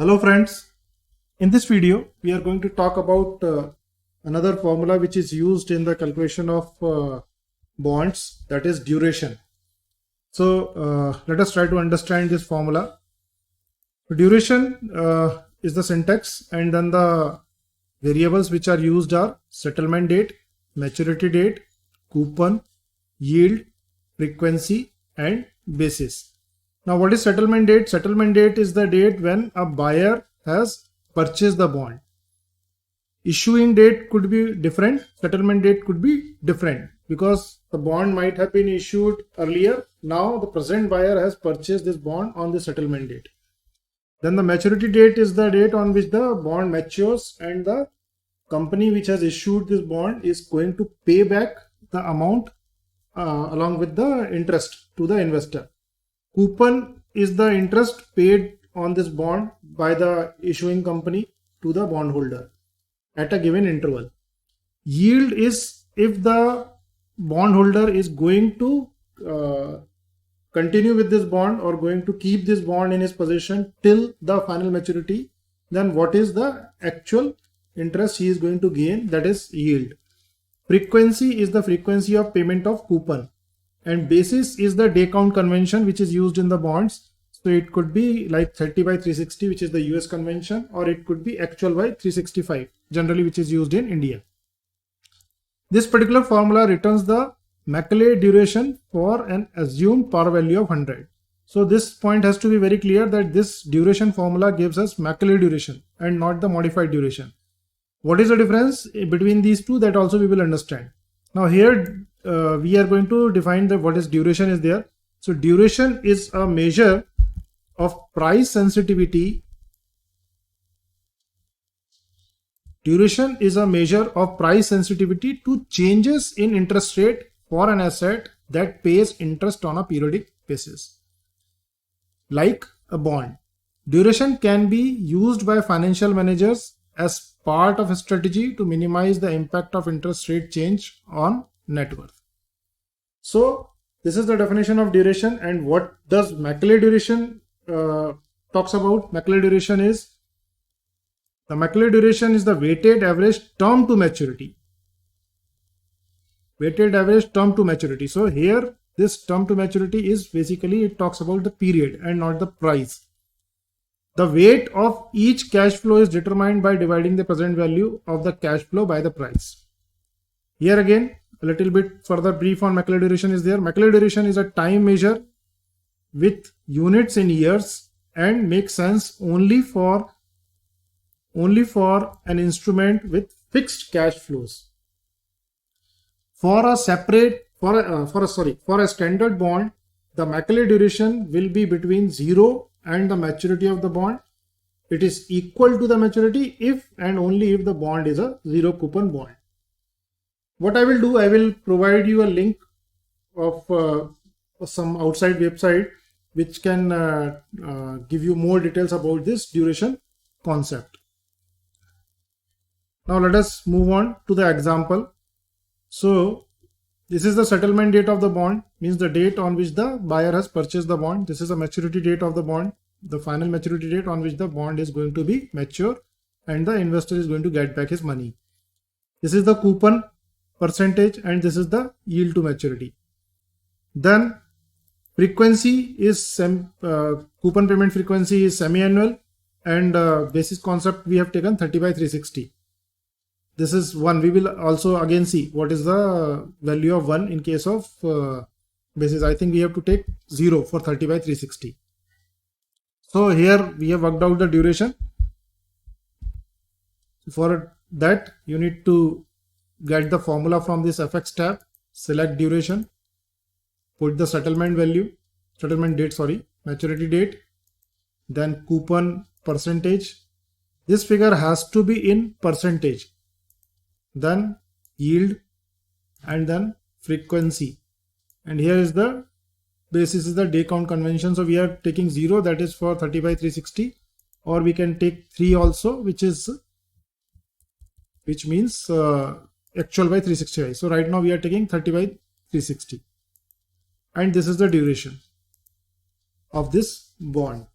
Hello friends, in this video we are going to talk about another formula which is used in the calculation of bonds, that is duration. So let us try to understand this formula. Duration is the syntax, and then the variables which are used are settlement date, maturity date, coupon, yield, frequency and basis. Now what is settlement date? Settlement date is the date when a buyer has purchased the bond. Issuing date could be different, settlement date could be different because the bond might have been issued earlier. Now the present buyer has purchased this bond on the settlement date. Then the maturity date is the date on which the bond matures and the company which has issued this bond is going to pay back the amount along with the interest to the investor. Coupon is the interest paid on this bond by the issuing company to the bondholder at a given interval. Yield is if the bondholder is going to continue with this bond or going to keep this bond in his possession till the final maturity, then what is the actual interest he is going to gain, that is yield. Frequency is the frequency of payment of coupon. And basis is the day count convention which is used in the bonds. So it could be like 30 by 360, which is the US convention, or it could be actual by 365, generally which is used in India. This particular formula returns the Macaulay duration for an assumed par value of 100. So this point has to be very clear that this duration formula gives us Macaulay duration and not the modified duration. What is the difference between these two? That also we will understand. Now here we are going to define what is duration is there. So duration is a measure of price sensitivity. Duration is a measure of price sensitivity to changes in interest rate for an asset that pays interest on a periodic basis, like a bond. Duration can be used by financial managers as part of a strategy to minimize the impact of interest rate change on net worth. So this is the definition of duration. And what does Macaulay duration talks about? Macaulay duration is the weighted average term to maturity. Weighted average term to maturity. So here this term to maturity is basically, it talks about the period and not the price. The weight of each cash flow is determined by dividing the present value of the cash flow by the price. Here again, a little bit further brief on Macaulay duration is there. Macaulay duration is a time measure with units in years and makes sense only for an instrument with fixed cash flows. For a standard bond, the Macaulay duration will be between 0 and the maturity of the bond. It is equal to the maturity if and only if the bond is a zero coupon bond. What I will do, I will provide you a link of some outside website which can give you more details about this duration concept. Now let us move on to the example. So this is the settlement date of the bond, means the date on which the buyer has purchased the bond. This is the maturity date of the bond, the final maturity date on which the bond is going to be mature and the investor is going to get back his money. This is the coupon percentage and this is the yield to maturity. Then frequency is coupon payment frequency is semi-annual, and basis concept we have taken 30 by 360. This is 1. We will also again see what is the value of 1 in case of basis. I think we have to take 0 for 30 by 360. So here we have worked out the duration. For that you need to get the formula from this FX tab, select duration, put the settlement date, maturity date, then coupon percentage. This figure has to be in percentage, then yield, and then frequency. And here is the basis is the day count convention. So we are taking 0, that is for 30 by 360, or we can take 3 also, which means actual by 365. So right now we are taking 30 by 360. And this is the duration of this bond.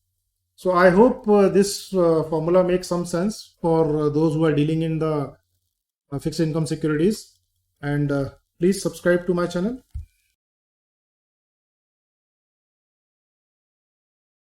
So I hope this formula makes some sense for those who are dealing in the fixed income securities, and please subscribe to my channel.